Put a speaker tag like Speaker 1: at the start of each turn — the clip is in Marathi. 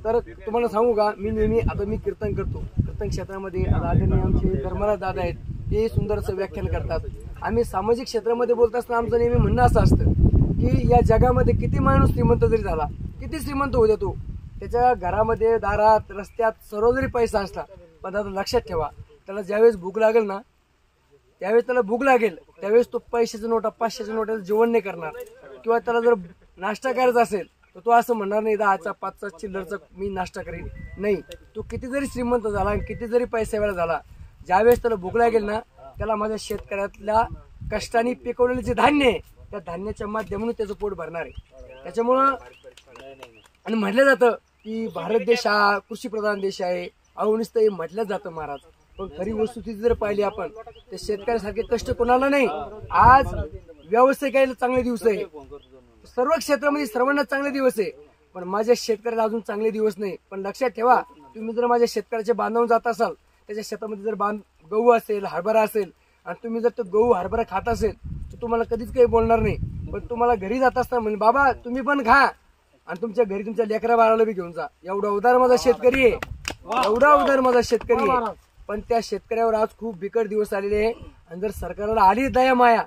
Speaker 1: तर तुम्हाला सांगू का, मी नेहमी आता मी कीर्तन करतो, कीर्तन क्षेत्रामध्ये आदरणीय आमचे धर्मराज दादा आहेत, ते सुंदर असं व्याख्यान करतात. आम्ही सामाजिक क्षेत्रामध्ये बोलत असताना आमचं नेहमी म्हणणं असं असतं की या जगामध्ये किती माणूस श्रीमंत जरी झाला, किती श्रीमंत होऊ देतो, त्याच्या घरामध्ये दारात रस्त्यात सर्व जरी पैसा असला, पण आता लक्षात ठेवा, त्याला ज्यावेळेस भूक लागेल ना, त्यावेळेस त्याला भूक लागेल त्यावेळेस तो पैशाच्या नोटा 500च्या नोटाचं जेवण नाही करणार. किंवा त्याला जर नाश्ता करायचा असेल तर तो असं म्हणणार नाही 10चा 5चा चिल्लरचा मी नाश्ता करेन. नाही, तो किती जरी श्रीमंत झाला आणि किती जरी पैशावाला झाला, ज्यावेळेस त्याला भूक लागेल ना, त्याला माझ्या शेतकऱ्यातल्या कष्टाने पिकवलेले जे धान्य आहे त्या धान्याच्या माध्यमातून त्याचं पोट भरणार आहे. त्याच्यामुळं आणि म्हटलं जातं की भारत देश हा कृषीप्रधान देश आहे, अवनिस्त हे म्हटलं जातं महाराज. पण खरी वस्तुस्थिती जर पाहिली आपण, तर शेतकऱ्यासारखे कष्ट कोणाला नाही. आज व्यावसायिकाला चांगले दिवस आहे, सर्व क्षेत्रामध्ये सर्वांना चांगले दिवस आहे, पण माझ्या शेतकऱ्याला अजून चांगले दिवस नाही. पण लक्षात ठेवा, तुम्ही जर माझ्या शेतकऱ्याच्या बांधावून जात असाल, त्याच्या शेतामध्ये जर गहू असेल, हरभरा असेल, आणि तुम्ही जर तो गहू हरभरा खात असेल तर तुम्हाला कधीच काही बोलणार नाही. पण तुम्हाला घरी जात असताना म्हणजे बाबा तुम्ही पण खा आणि तुमच्या घरी तुमच्या लेकरा बाळाला बी घेऊन जा. एवढा उदार माझा शेतकरी आहे, एवढा उदार माझा शेतकरी आहे. पण त्या शेतकऱ्यावर आज खूप बिकट दिवस आलेले आहे. आणि जर सरकारला आली दया माया